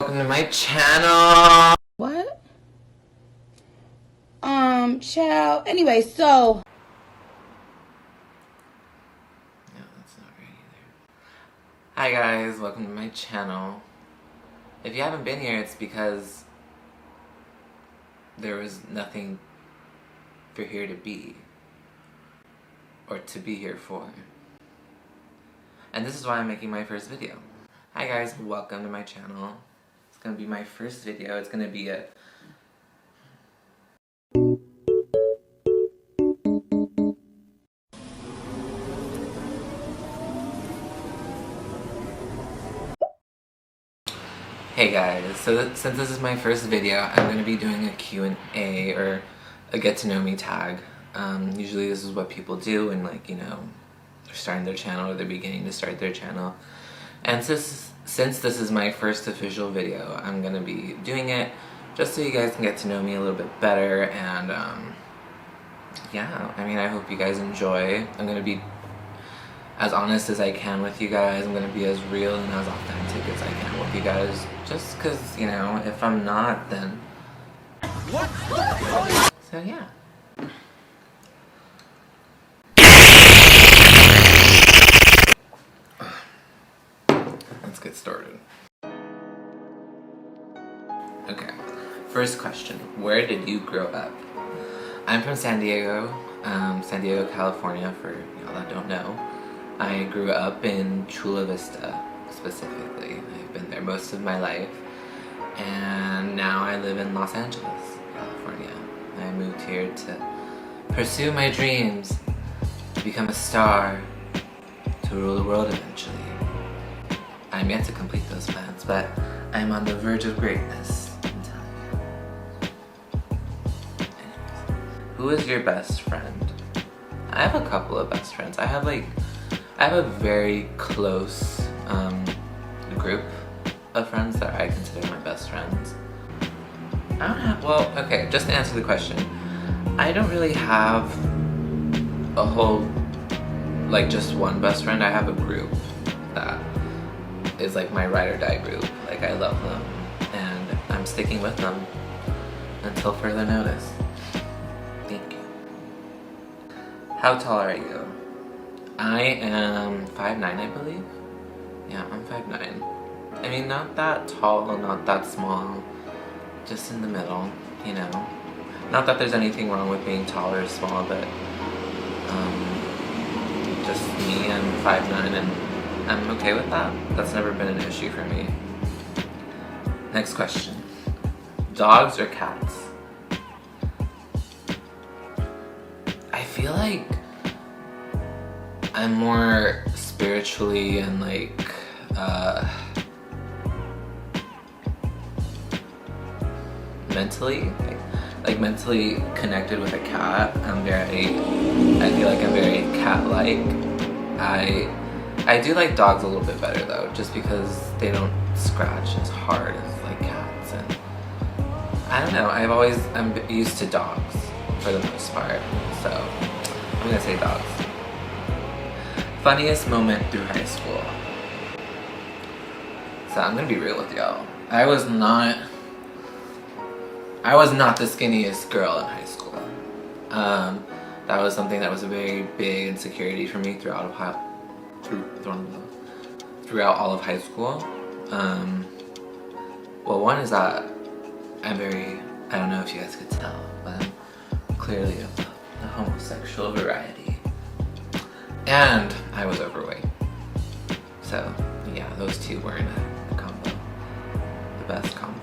Welcome to my channel. What? Child. Anyway, so. No, that's not right either. Hi guys, welcome to my channel. If you haven't been here, it's because there was nothing for here to be. Or to be here for. And this is why I'm making my first video. Hi guys, welcome to my channel. It's gonna be my first video. It's gonna be a Hey guys, so since this is my first video, I'm gonna be doing a Q&A or a get to know me tag. Usually this is what people do when, like, you know, they're starting their channel or they're beginning to start their channel. And since this is my first official video, I'm gonna be doing it just so you guys can get to know me a little bit better. And yeah, I mean, I hope you guys enjoy. I'm gonna be as honest as I can with you guys. I'm gonna be as real and as authentic as I can with you guys. Just cause, you know, if I'm not, then what? So yeah. Let's get started. Okay, first question. Where did you grow up? I'm from San Diego, California, for y'all that don't know. I grew up in Chula Vista, specifically. I've been there most of my life. And now I live in Los Angeles, California. I moved here to pursue my dreams, to become a star, to rule the world eventually. I'm yet to complete those plans, but I'm on the verge of greatness, I'm telling you. Anyways, who is your best friend? I have a couple of best friends. I have a very close group of friends that I consider my best friends. I don't have, well, okay, just to answer the question, I don't really have a whole, like, just one best friend. I have a group that is like my ride or die group. Like, I love them and I'm sticking with them until further notice. Thank you. How tall are you? I am 5'9", I believe. Yeah, I'm 5'9". I mean, not that tall, not that small, just in the middle, you know. Not that there's anything wrong with being tall or small, but just me, I'm 5'9", and I'm okay with that. That's never been an issue for me. Next question. Dogs or cats? I feel like I'm more spiritually and mentally connected with a cat. I feel like I'm very cat-like. I do like dogs a little bit better though, just because they don't scratch as hard as like cats, and I don't know, I'm used to dogs for the most part, so I'm gonna say dogs. Funniest moment through high school. So I'm gonna be real with y'all. I was not the skinniest girl in high school. That was something that was a very big insecurity for me throughout all of high school. Well, one is that I don't know if you guys could tell, but I'm clearly of the homosexual variety. And I was overweight. So, yeah, those two were in a combo. The best combo.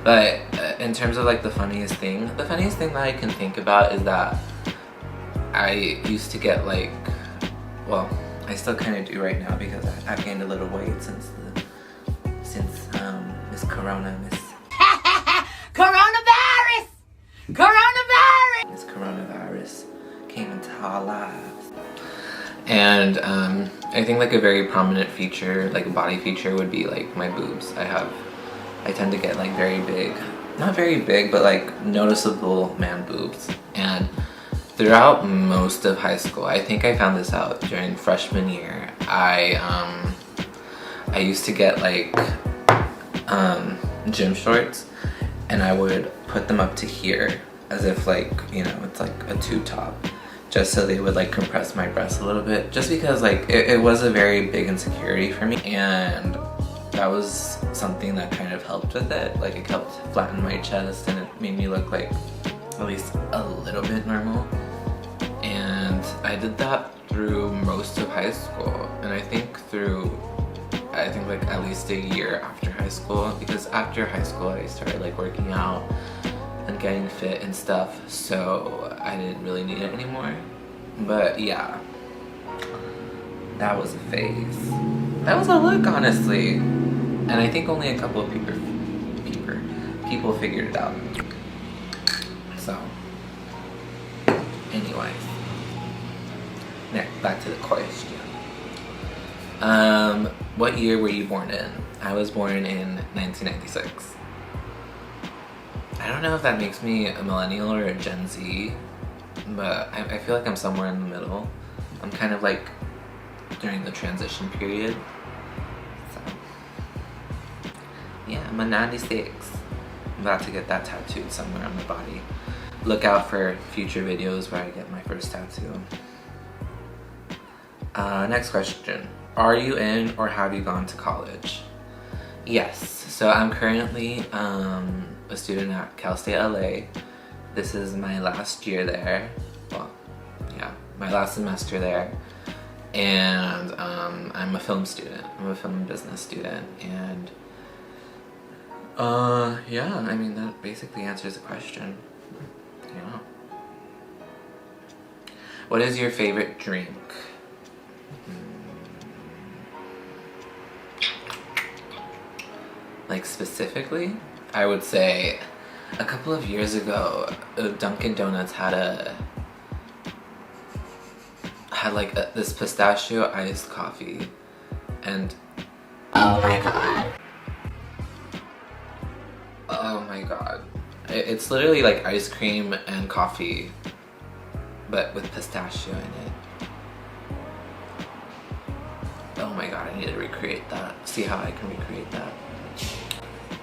But in terms of like the funniest thing that I can think about is that I used to get like, well, I still kind of do right now because I've gained a little weight since Miss Miss Coronavirus came into our lives. And I think like a very prominent feature, like a body feature, would be like my boobs. I tend to get like very big, not very big, but like noticeable man boobs. And throughout most of high school, I think I found this out during freshman year, I used to get like gym shorts, and I would put them up to here as if like, you know, it's like a tube top, just so they would like compress my breasts a little bit, just because like it was a very big insecurity for me, and that was something that kind of helped with it. Like it helped flatten my chest and it made me look like at least a little bit normal. And I did that through most of high school, and I think like at least a year after high school, because after high school I started like working out and getting fit and stuff, so I didn't really need it anymore. But yeah, that was a phase. That was a look, honestly. And I think only a couple of people figured it out. So, anyways. Next, back to the question. What year were you born in? I was born in 1996. I don't know if that makes me a millennial or a Gen Z, but I feel like I'm somewhere in the middle. I'm kind of like during the transition period. So, yeah, I'm a 96. I'm about to get that tattooed somewhere on my body. Look out for future videos where I get my first tattoo. Next question. Are you in or have you gone to college? Yes, so I'm currently a student at Cal State LA. This is my last year there. Well, yeah, my last semester there. And I'm a film student. I'm a film and business student. And yeah, I mean, that basically answers the question. Yeah. What is your favorite drink? Like specifically, I would say a couple of years ago, Dunkin' Donuts had this pistachio iced coffee, and oh my god, it's literally like ice cream and coffee, but with pistachio in it. Oh my god, I need to recreate that. See how I can recreate that.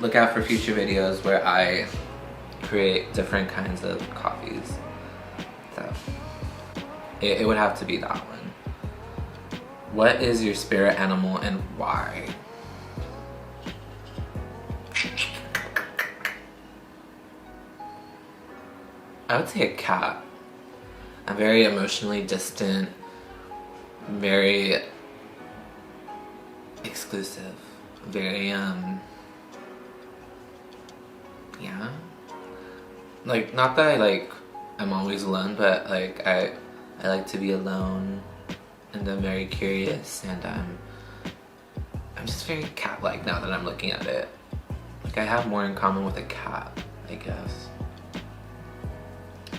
Look out for future videos where I create different kinds of coffees. So it would have to be that one. What is your spirit animal and why? I would say a cat. I'm very emotionally distant, very exclusive, very yeah, like not that I'm always alone, but like I like to be alone, and I'm very curious, and I'm just very cat-like now that I'm looking at it. Like I have more in common with a cat, I guess.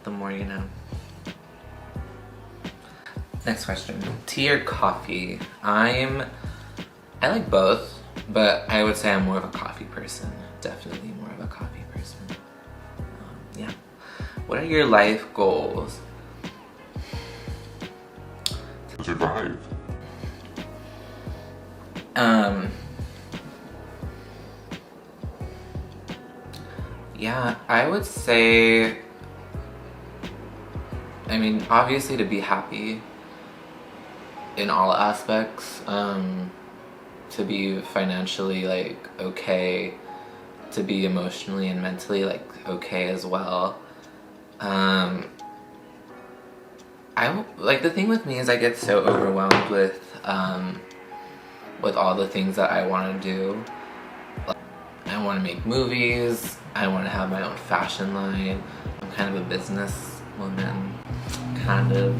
The more you know. Next question. Tea or coffee? I like both, but I would say I'm more of a coffee person. Definitely more of a coffee person. Yeah. What are your life goals? To survive. Yeah, I would say, I mean, obviously to be happy in all aspects, to be financially okay, to be emotionally and mentally okay as well. The thing with me is I get so overwhelmed with all the things that I want to do. I want to make movies, I want to have my own fashion line. I'm kind of a business woman, kind of.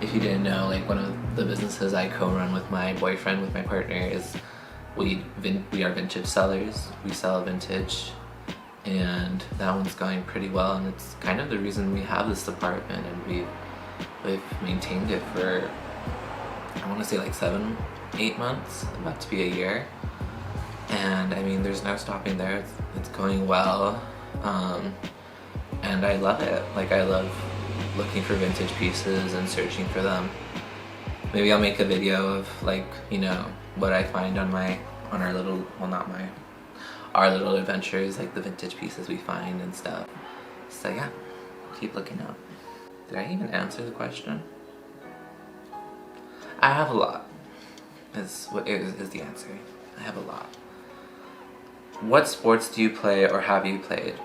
If you didn't know, one of the businesses I co-run with my boyfriend, with my partner, is we are vintage sellers. We sell vintage, and that one's going pretty well, and it's kind of the reason we have this department, and we've maintained it for, I want to say 7-8 months, about to be a year. And I mean, there's no stopping there. It's going well, and I love it. I love looking for vintage pieces and searching for them. Maybe I'll make a video of what I find on our little, well, not my, our little adventures, like the vintage pieces we find and stuff. So yeah, keep looking up. Did I even answer the question? I have a lot, is the answer. I have a lot. What sports do you play or have you played?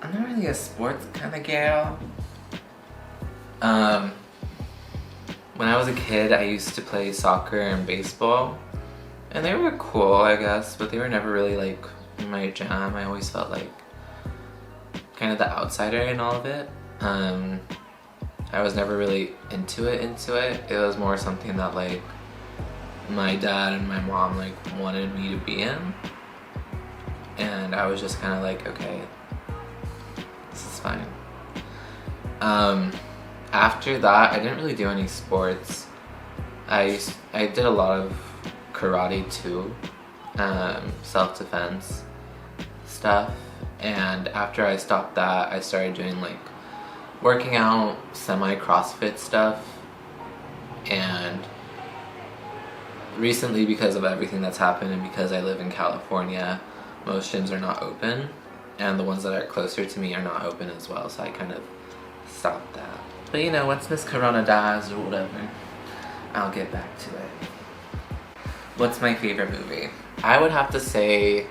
I'm not really a sports kind of gal. When I was a kid, I used to play soccer and baseball, and they were cool, I guess, but they were never really like my jam. I always felt like kind of the outsider in all of it. I was never really into it. It was more something that like my dad and my mom like wanted me to be in, and I was just kind of like, okay, this is fine. After that, I didn't really do any sports. I did a lot of karate too, self-defense stuff, and after I stopped that, I started doing like working out, semi-CrossFit stuff, and recently, because of everything that's happened and because I live in California, most gyms are not open, and the ones that are closer to me are not open as well, so I kind of stopped that. But you know, once Miss Corona dies or whatever, I'll get back to it. What's my favorite movie? I'd have to say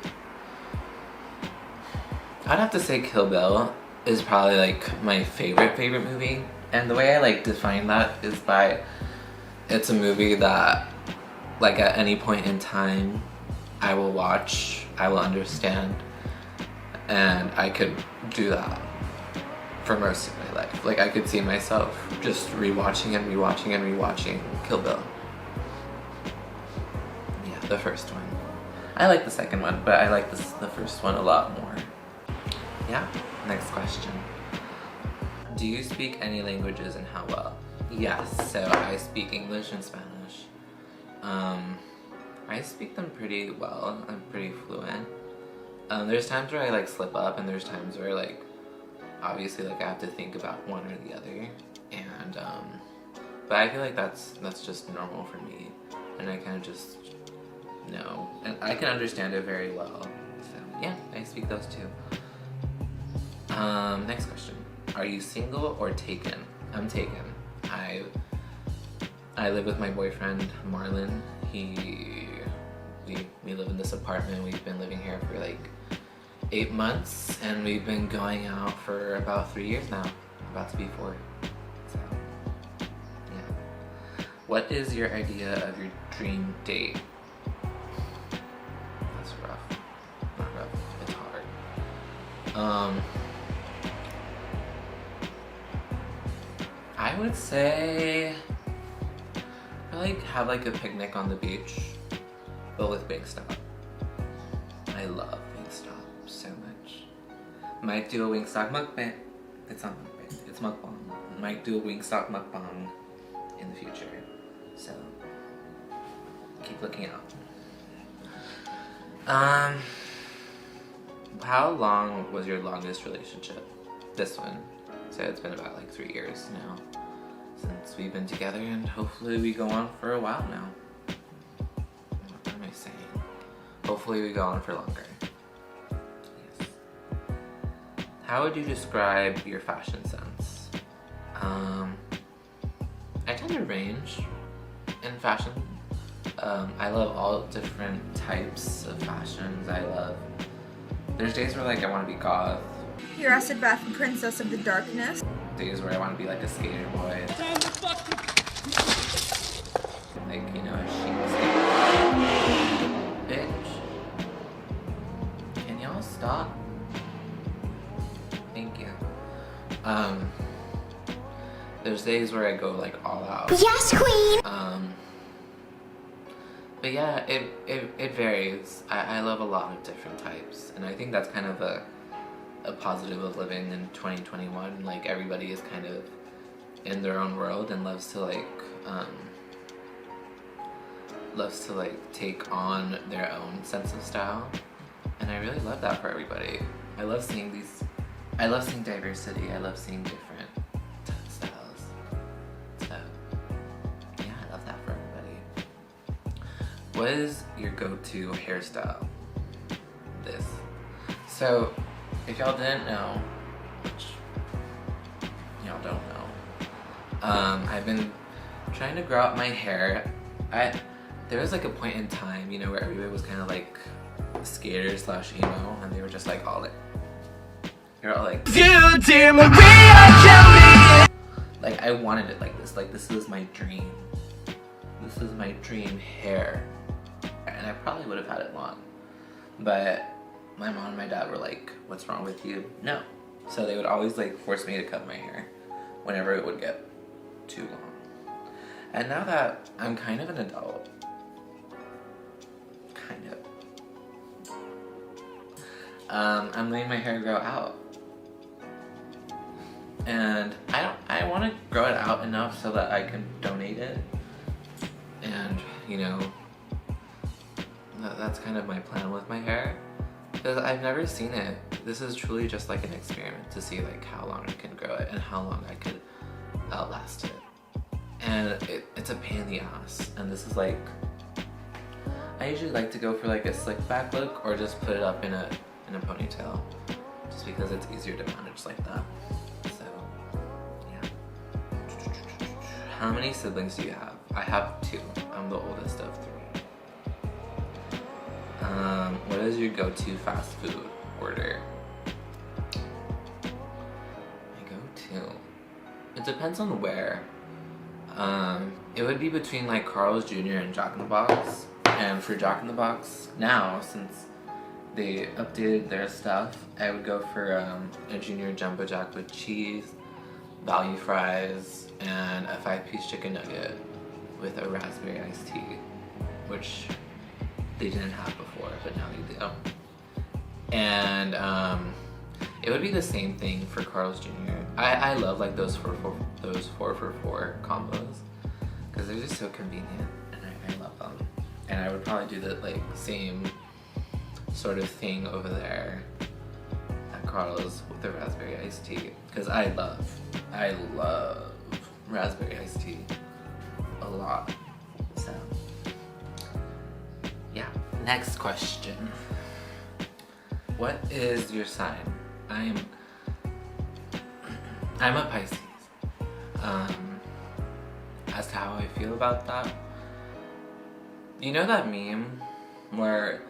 Kill Bill is probably like my favorite movie. And the way I like define that is by, it's a movie that like at any point in time I will watch, I will understand, and I could do that for most of my life. Like I could see myself just rewatching Kill Bill. Yeah, the first one. I like the second one, but I like the first one a lot more. Yeah, next question. Do you speak any languages and how well? Yes, so I speak English and Spanish. I speak them pretty well. I'm pretty fluent. There's times where I like slip up, and there's times where like obviously like I have to think about one or the other, and but I feel like that's just normal for me, and I kind of just know, and I can understand it very well. So yeah, I speak those too. Next question. Are you single or taken? I'm taken. I live with my boyfriend, Marlon. We live in this apartment. We've been living here for like 8 months, and we've been going out for about 3 years now. About to be 4. So, yeah. What is your idea of your dream date? That's rough. Not rough, it's hard. I would say I like have like a picnic on the beach, but with Wingstop. I love Wingstop so much. Might do a Wingstop mukbang. It's not mukbang, it's mukbang. Might do a Wingstop mukbang in the future. So keep looking out. How long was your longest relationship? This one. So it's been about like 3 years now since we've been together, and hopefully we go on for a while now. What am I saying? Hopefully we go on for longer. Yes. How would you describe your fashion sense? I tend to range in fashion. I love all different types of fashions. There's days where like I want to be goth. Your acid bath princess of the darkness. Days where I want to be like a skater boy. Like, you know, a chic skater. Bitch. Can y'all stop? Thank you. There's days where I go like all out. Yes, queen! But yeah, it varies. I love a lot of different types, and I think that's kind of a positive of living in 2021. Like everybody is kind of in their own world and loves to take on their own sense of style, and I really love that for everybody. I love seeing diversity. I love seeing different styles. So yeah, I love that for everybody. What is your go-to hairstyle? This. So, if y'all didn't know, which y'all don't know, I've been trying to grow out my hair. There was like a point in time, you know, where everybody was kind of like skater slash emo, and they were just like all like, you're all like, like I wanted it like this is my dream. This is my dream hair. And I probably would have had it long. But my mom and my dad were like, what's wrong with you? No. So they would always like force me to cut my hair whenever it would get too long. And now that I'm kind of an adult, I'm letting my hair grow out. And I want to grow it out enough so that I can donate it. And, you know, that's kind of my plan with my hair. Because I've never seen it. This is truly just like an experiment to see like how long I can grow it and how long I could outlast it. And it's a pain in the ass. And this is like, I usually like to go for like a slick back look or just put it up in a ponytail. Just because it's easier to manage like that. So, yeah. How many siblings do you have? I have 2. I'm the oldest of 3. What is your go-to fast food order? My go-to? It depends on where. It would be between like Carl's Jr. and Jack in the Box. And for Jack in the Box, now, since they updated their stuff, I would go for a Junior Jumbo Jack with cheese, value fries, and a 5-piece chicken nugget with a raspberry iced tea, which they didn't have before, but now they do. And it would be the same thing for Carl's Jr. I love like those 4 for $4 combos because they're just so convenient, and I love them. And I would probably do the like same sort of thing over there at Carl's with the raspberry iced tea because I love raspberry iced tea a lot. So yeah. Next question. What is your sign? I'm a Pisces. As to how I feel about that, you know that meme where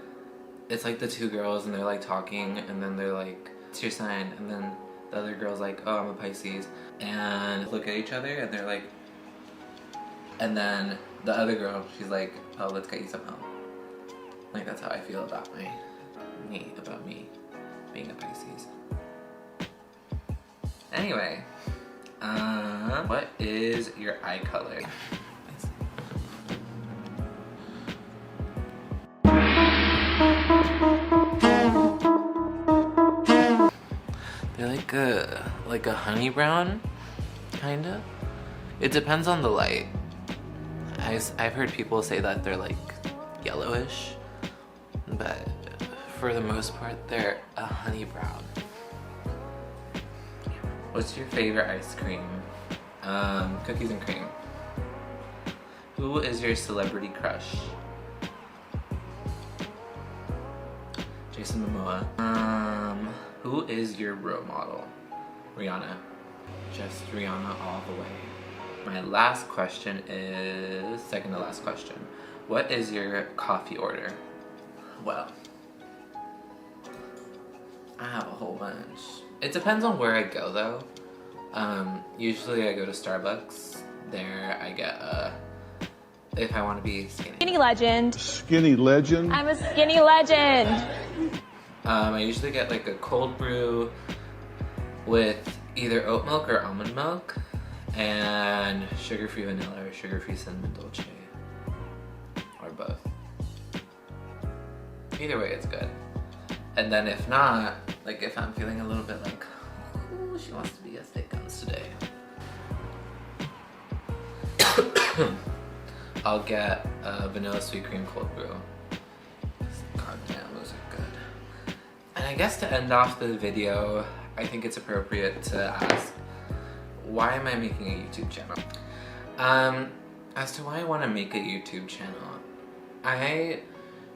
it's like the 2 girls and they're like talking and then they're like, what's your sign? And then the other girl's like, oh, I'm a Pisces. And look at each other and they're like, and then the other girl, she's like, oh, let's get you some help. Like that's how I feel about me being a Pisces. Anyway, what is your eye color? They're like a honey brown, kinda. It depends on the light. I've heard people say that they're like yellowish, but for the most part, they're a honey brown. What's your favorite ice cream? Cookies and cream. Who is your celebrity crush? Jason Momoa. Who is your role model? Rihanna. Just Rihanna all the way. My last question is, second to last question. What is your coffee order? Well, I have a whole bunch. It depends on where I go though. Usually I go to Starbucks. There I get if I want to be skinny. Skinny legend. Skinny legend? I'm a skinny legend. I usually get like a cold brew with either oat milk or almond milk and sugar-free vanilla or sugar-free cinnamon dolce. Or both. Either way, it's good. And then if not, like if I'm feeling a little bit like, ooh, she wants to be a thick guns today, I'll get a vanilla sweet cream cold brew. God damn, those are good. And I guess to end off the video, I think it's appropriate to ask, why am I making a YouTube channel? As to why I want to make a YouTube channel, I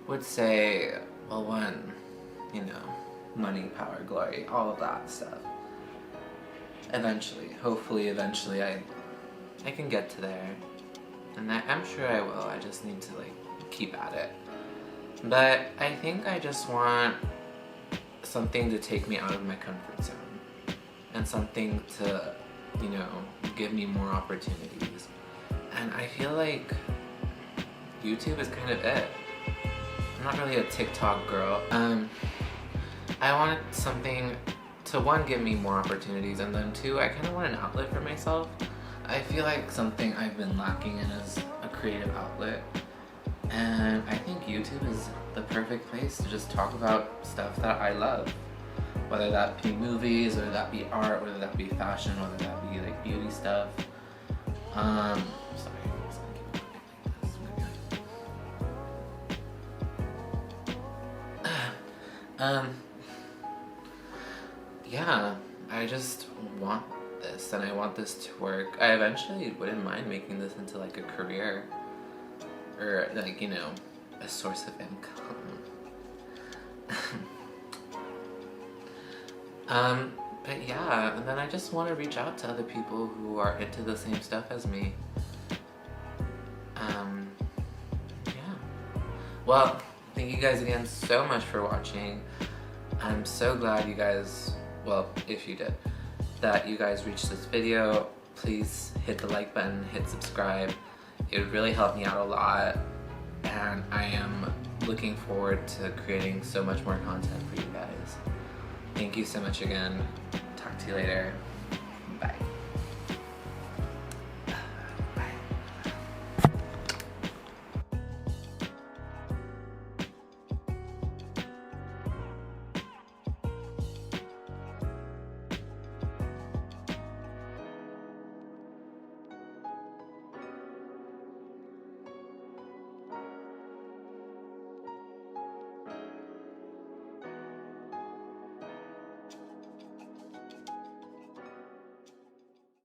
would say, well, one, you know, money, power, glory, all of that stuff. Eventually, hopefully, eventually, I can get to there, and I'm sure I will. I just need to like keep at it. But I think I just want something to take me out of my comfort zone, and something to, you know, give me more opportunities. And I feel like YouTube is kind of it. I'm not really a TikTok girl. I want something to, one, give me more opportunities, and then two, I kind of want an outlet for myself. I feel like something I've been lacking in is a creative outlet, and I think YouTube is the perfect place to just talk about stuff that I love, whether that be movies, whether that be art, whether that be fashion, whether that be like beauty stuff. Sorry, I'm just gonna keep going like this. Yeah, I just want this, and I want this to work. I eventually wouldn't mind making this into like a career, or like, you know, a source of income. But yeah, and then I just want to reach out to other people who are into the same stuff as me. Yeah. Well, thank you guys again so much for watching. I'm so glad you guys, well, if you did, that you guys reached this video. Please hit the like button, hit subscribe. It would really help me out a lot, and I am looking forward to creating so much more content for you guys. Thank you so much again. Talk to you later. Bye.